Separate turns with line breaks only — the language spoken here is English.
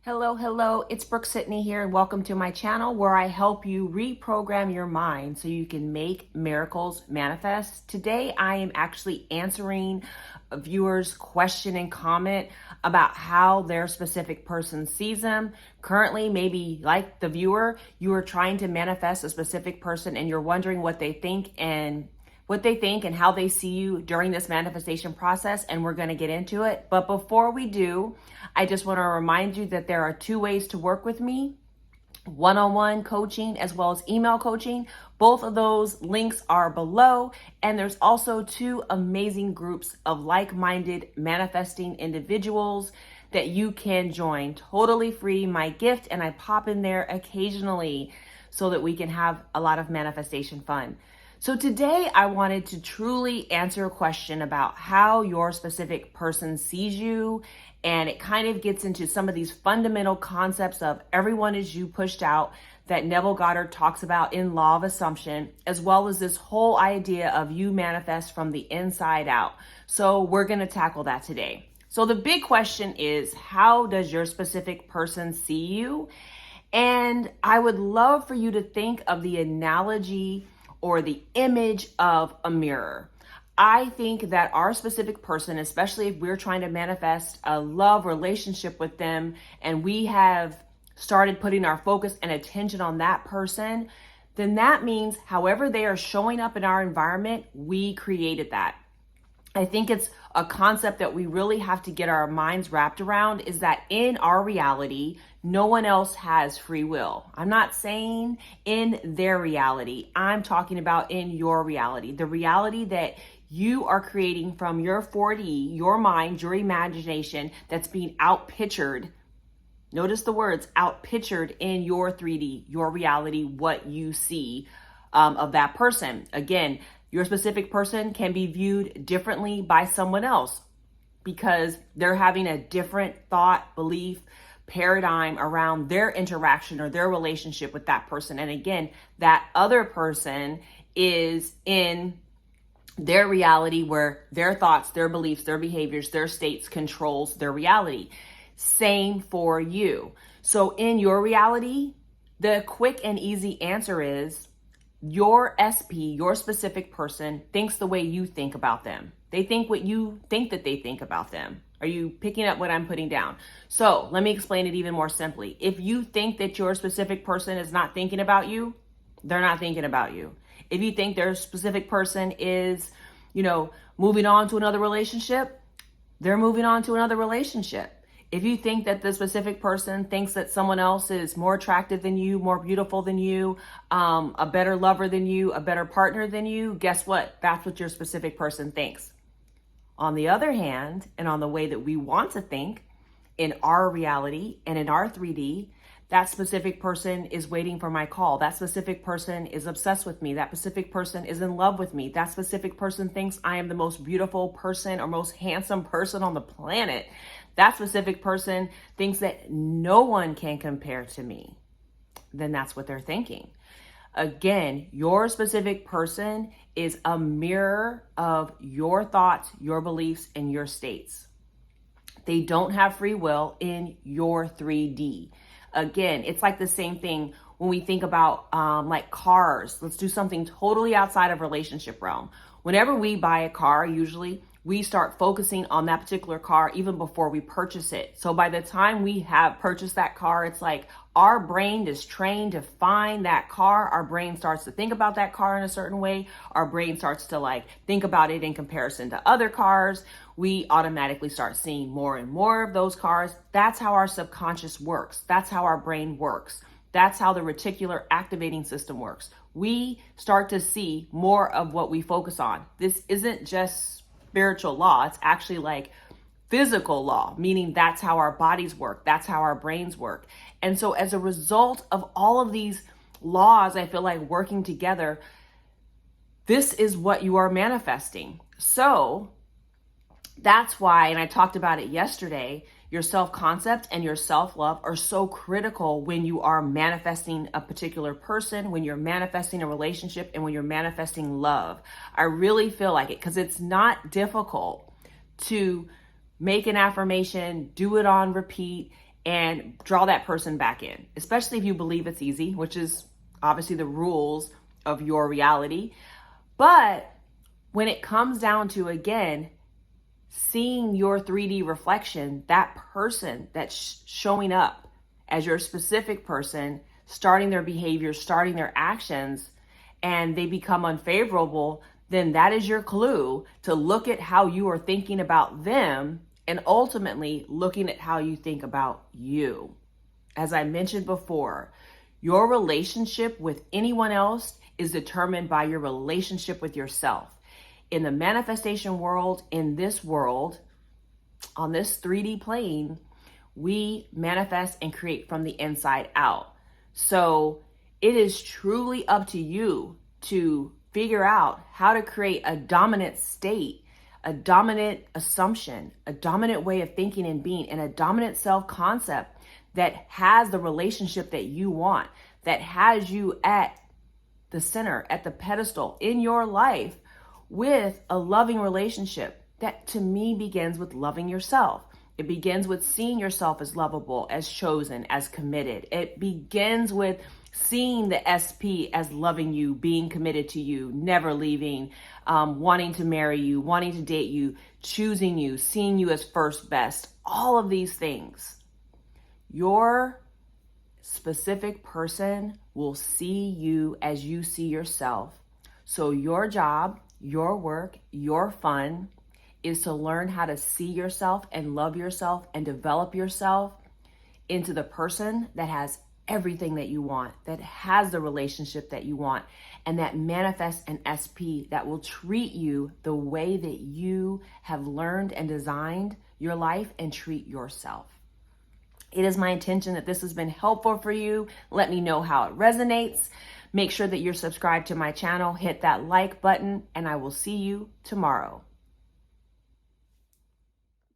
Hello, it's Brooke-Sidney here, and welcome to my channel where I help you reprogram your mind so you can make miracles manifest. Today, I am actually answering a viewer's question and comment about how their specific person sees them. Currently, maybe like the viewer, you are trying to manifest a specific person and you're wondering what they think and how they see you during this manifestation process, and we're going to get into it. But before we do, I just want to remind you that there are two ways to work with me: one-on-one coaching as well as email coaching. Both of those links are below, and there's also two amazing groups of like-minded manifesting individuals that you can join totally free. My gift, and I pop in there occasionally so that we can have a lot of manifestation fun. So today I wanted to truly answer a question about how your specific person sees you, and it kind of gets into some of these fundamental concepts of everyone is you pushed out that Neville Goddard talks about in Law of Assumption, as well as this whole idea of you manifest from the inside out. So we're going to tackle that today. So the big question is, how does your specific person see you? And I would love for you to think of the analogy or the image of a mirror. I think that our specific person, especially if we're trying to manifest a love relationship with them and we have started putting our focus and attention on that person, then that means however they are showing up in our environment, we created that. I think it's a concept that we really have to get our minds wrapped around, is that in our reality, no one else has free will. I'm not saying in their reality. I'm talking about in your reality, the reality that you are creating from your 4D, your mind, your imagination, that's being outpictured. Notice the words outpictured in your 3D, your reality, what you see of that person. Again, your specific person can be viewed differently by someone else because they're having a different thought, belief, paradigm around their interaction or their relationship with that person. And again, that other person is in their reality where their thoughts, their beliefs, their behaviors, their states controls their reality. Same for you. So in your reality, the quick and easy answer is your SP, your specific person, thinks the way you think about them. They think what you think that they think about them. Are you picking up what I'm putting down? So let me explain it even more simply. If you think that your specific person is not thinking about you, they're not thinking about you. If you think their specific person is, moving on to another relationship, they're moving on to another relationship. If you think that the specific person thinks that someone else is more attractive than you, more beautiful than you, a better lover than you, a better partner than you, guess what? That's what your specific person thinks. On the other hand, and on the way that we want to think, in our reality and in our 3D, that specific person is waiting for my call. That specific person is obsessed with me. That specific person is in love with me. That specific person thinks I am the most beautiful person or most handsome person on the planet. That specific person thinks that no one can compare to me. Then that's what they're thinking. Again, your specific person is a mirror of your thoughts, your beliefs, and your states. They don't have free will in your 3D. Again, it's like the same thing when we think about like cars. Let's do something totally outside of relationship realm. Whenever we buy a car, usually we start focusing on that particular car even before we purchase it. So by the time we have purchased that car, it's like our brain is trained to find that car. Our brain starts to think about that car in a certain way. Our brain starts to think about it in comparison to other cars. We automatically start seeing more and more of those cars. That's how our subconscious works. That's how our brain works. That's how the reticular activating system works. We start to see more of what we focus on. This isn't just spiritual law. It's actually like physical law, meaning that's how our bodies work. That's how our brains work. And so as a result of all of these laws, I feel like working together, this is what you are manifesting. So that's why, and I talked about it yesterday, your self-concept and your self-love are so critical when you are manifesting a particular person, when you're manifesting a relationship, and when you're manifesting love. I really feel like it because it's not difficult to make an affirmation, do it on repeat, and draw that person back in, especially if you believe it's easy, which is obviously the rules of your reality. But when it comes down to, again, seeing your 3D reflection, that person that's showing up as your specific person, starting their behaviors, starting their actions, and they become unfavorable, then that is your clue to look at how you are thinking about them and ultimately looking at how you think about you. As I mentioned before, your relationship with anyone else is determined by your relationship with yourself. In the manifestation world, in this world, on this 3D plane, we manifest and create from the inside out. So it is truly up to you to figure out how to create a dominant state, a dominant assumption, a dominant way of thinking and being, and a dominant self-concept that has the relationship that you want, that has you at the center, at the pedestal in your life with a loving relationship that, to me, begins with loving yourself. It begins with seeing yourself as lovable, as chosen, as committed. It begins with seeing the SP as loving you, being committed to you, never leaving, wanting to marry you, wanting to date you, choosing you, seeing you as first best, all of these things. Your specific person will see you as you see yourself. So your job, your work, your fun is to learn how to see yourself and love yourself and develop yourself into the person that has everything that you want, that has the relationship that you want, and that manifests an SP that will treat you the way that you have learned and designed your life and treat yourself. It is my intention that this has been helpful for you. Let me know how it resonates. Make sure that you're subscribed to my channel, hit that like button, and I will see you tomorrow.